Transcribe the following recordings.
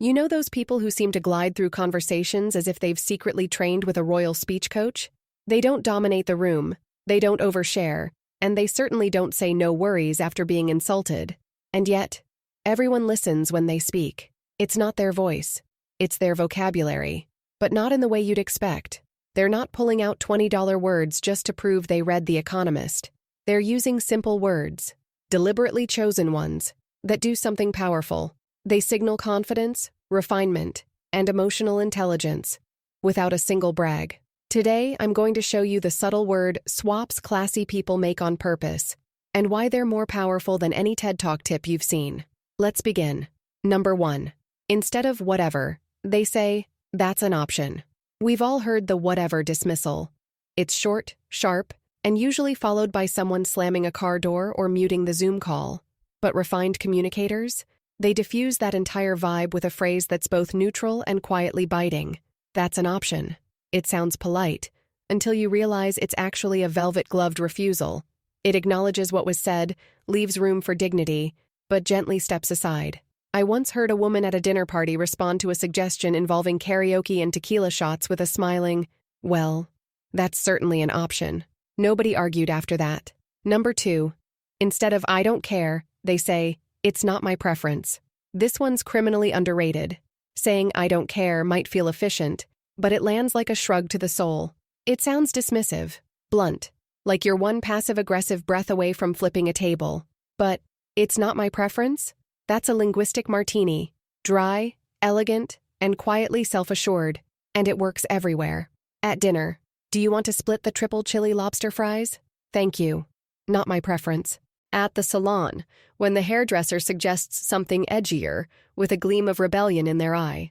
You know those people who seem to glide through conversations as if they've secretly trained with a royal speech coach? They don't dominate the room, they don't overshare, and they certainly don't say no worries after being insulted. And yet, everyone listens when they speak. It's not their voice, it's their vocabulary, but not in the way you'd expect. They're not pulling out $20 words just to prove they read The Economist. They're using simple words, deliberately chosen ones, that do something powerful. They signal confidence, refinement, and emotional intelligence, without a single brag. Today, I'm going to show you the subtle word swaps classy people make on purpose, and why they're more powerful than any TED Talk tip you've seen. Let's begin. Number 1. Instead of whatever, they say, that's an option. We've all heard the whatever dismissal. It's short, sharp, and usually followed by someone slamming a car door or muting the Zoom call. But refined communicators? They diffuse that entire vibe with a phrase that's both neutral and quietly biting. That's an option. It sounds polite, until you realize it's actually a velvet-gloved refusal. It acknowledges what was said, leaves room for dignity, but gently steps aside. I once heard a woman at a dinner party respond to a suggestion involving karaoke and tequila shots with a smiling, "Well, that's certainly an option." Nobody argued after that. Number 2. Instead of "I don't care," they say, "It's not my preference." This one's criminally underrated. Saying "I don't care" might feel efficient, but it lands like a shrug to the soul. It sounds dismissive, blunt, like you're one passive-aggressive breath away from flipping a table. But, "It's not my preference?" That's a linguistic martini. Dry, elegant, and quietly self-assured. And it works everywhere. At dinner, "Do you want to split the triple chili lobster fries?" "Thank you. Not my preference." At the salon, when the hairdresser suggests something edgier, with a gleam of rebellion in their eye.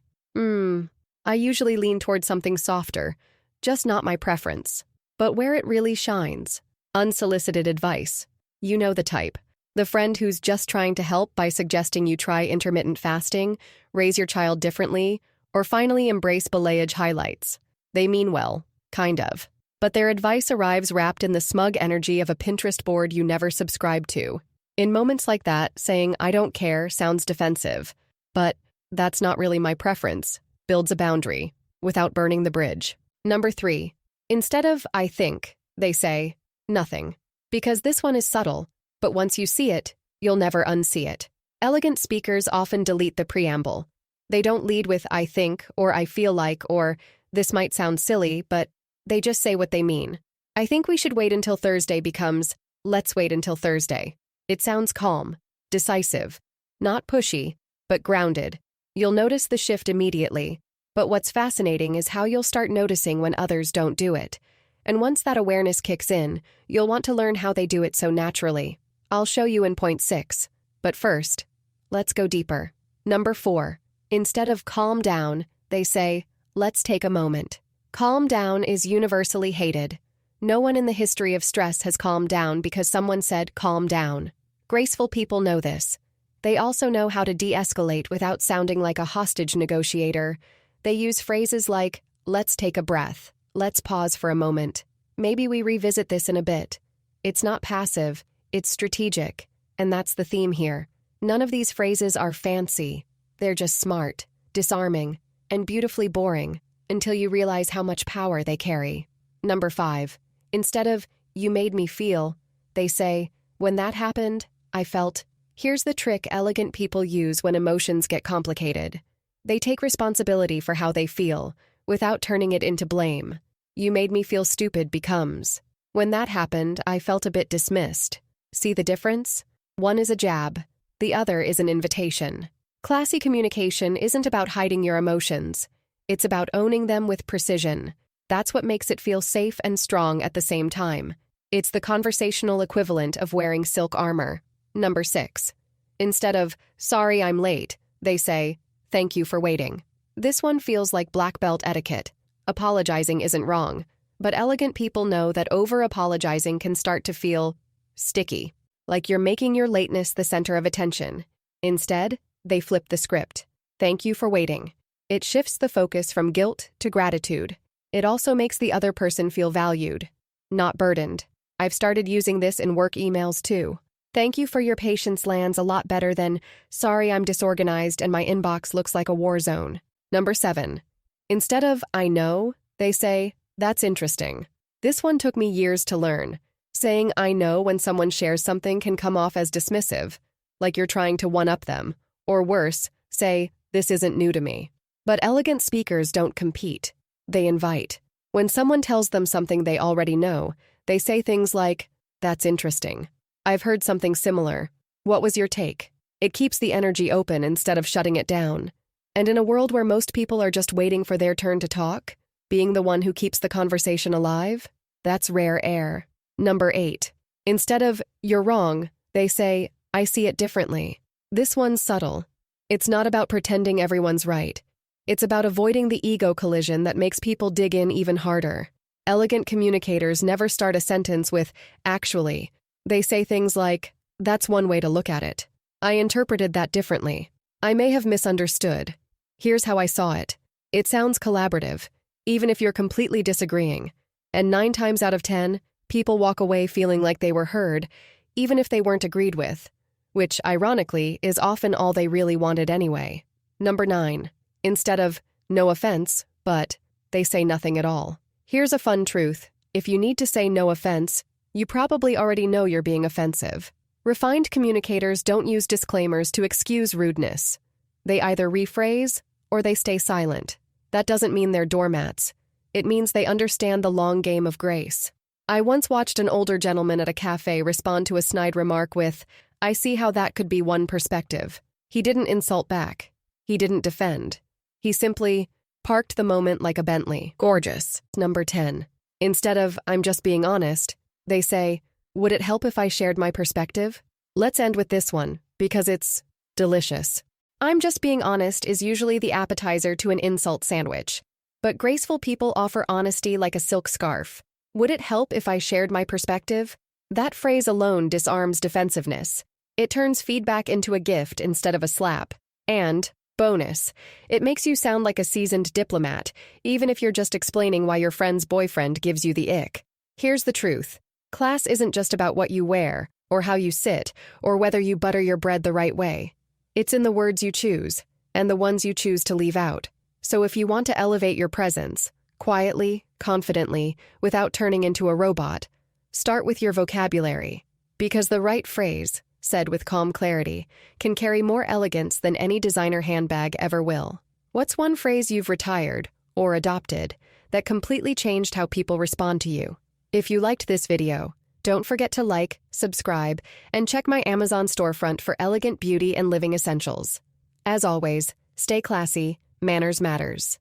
I usually lean toward something softer, just not my preference. But where it really shines, unsolicited advice. You know the type. The friend who's just trying to help by suggesting you try intermittent fasting, raise your child differently, or finally embrace balayage highlights. They mean well, kind of. But their advice arrives wrapped in the smug energy of a Pinterest board you never subscribed to. In moments like that, saying "I don't care" sounds defensive. But "that's not really my preference" builds a boundary, without burning the bridge. Number 3. Instead of "I think," they say, "nothing." Because this one is subtle, but once you see it, you'll never unsee it. Elegant speakers often delete the preamble. They don't lead with "I think," or "I feel like," or "this might sound silly," but they just say what they mean. "I think we should wait until Thursday" becomes "let's wait until Thursday." It sounds calm, decisive, not pushy, but grounded. You'll notice the shift immediately, but what's fascinating is how you'll start noticing when others don't do it. And once that awareness kicks in, you'll want to learn how they do it so naturally. I'll show you in point 6. But first, let's go deeper. Number 4. Instead of "calm down," they say, "let's take a moment." Calm down is universally hated. No one in the history of stress has calmed down because someone said "calm down." Graceful people know this. They also know how to de-escalate without sounding like a hostage negotiator. They use phrases like, "let's take a breath," "let's pause for a moment," "maybe we revisit this in a bit." It's not passive, it's strategic, and that's the theme here. None of these phrases are fancy. They're just smart, disarming, and beautifully boring, until you realize how much power they carry. Number 5. Instead of "you made me feel," they say, "when that happened, I felt." Here's the trick elegant people use when emotions get complicated. They take responsibility for how they feel, without turning it into blame. "You made me feel stupid" becomes, "when that happened, I felt a bit dismissed." See the difference? One is a jab, the other is an invitation. Classy communication isn't about hiding your emotions. It's about owning them with precision. That's what makes it feel safe and strong at the same time. It's the conversational equivalent of wearing silk armor. Number 6. Instead of "sorry I'm late," they say, "thank you for waiting." This one feels like black belt etiquette. Apologizing isn't wrong, but elegant people know that over-apologizing can start to feel sticky, like you're making your lateness the center of attention. Instead, they flip the script. "Thank you for waiting." It shifts the focus from guilt to gratitude. It also makes the other person feel valued, not burdened. I've started using this in work emails too. Thank you for your patience lands a lot better than, sorry I'm disorganized and my inbox looks like a war zone. Number 7. Instead of, I know, they say, that's interesting. This one took me years to learn. Saying I know when someone shares something can come off as dismissive, like you're trying to one-up them. Or worse, say, this isn't new to me. But elegant speakers don't compete. They invite. When someone tells them something they already know, they say things like, that's interesting. I've heard something similar. What was your take? It keeps the energy open instead of shutting it down. And in a world where most people are just waiting for their turn to talk, being the one who keeps the conversation alive, that's rare air. Number 8. Instead of, you're wrong, they say, I see it differently. This one's subtle. It's not about pretending everyone's right. It's about avoiding the ego collision that makes people dig in even harder. Elegant communicators never start a sentence with, actually. They say things like, that's one way to look at it. I interpreted that differently. I may have misunderstood. Here's how I saw it. It sounds collaborative, even if you're completely disagreeing. And 9 times out of 10, people walk away feeling like they were heard, even if they weren't agreed with, which, ironically, is often all they really wanted anyway. Number 9. Instead of, no offense, but, they say nothing at all. Here's a fun truth. If you need to say no offense, you probably already know you're being offensive. Refined communicators don't use disclaimers to excuse rudeness. They either rephrase or they stay silent. That doesn't mean they're doormats. It means they understand the long game of grace. I once watched an older gentleman at a cafe respond to a snide remark with, I see how that could be one perspective. He didn't insult back. He didn't defend. He simply parked the moment like a Bentley. Gorgeous. Number 10. Instead of, I'm just being honest, they say, would it help if I shared my perspective? Let's end with this one, because it's delicious. I'm just being honest is usually the appetizer to an insult sandwich. But graceful people offer honesty like a silk scarf. Would it help if I shared my perspective? That phrase alone disarms defensiveness. It turns feedback into a gift instead of a slap. And, bonus, it makes you sound like a seasoned diplomat, even if you're just explaining why your friend's boyfriend gives you the ick. Here's the truth. Class isn't just about what you wear, or how you sit, or whether you butter your bread the right way. It's in the words you choose, and the ones you choose to leave out. So if you want to elevate your presence, quietly, confidently, without turning into a robot, start with your vocabulary. Because the right phrase, said with calm clarity, can carry more elegance than any designer handbag ever will. What's one phrase you've retired, or adopted, that completely changed how people respond to you? If you liked this video, don't forget to like, subscribe, and check my Amazon storefront for elegant beauty and living essentials. As always, stay classy, manners matters.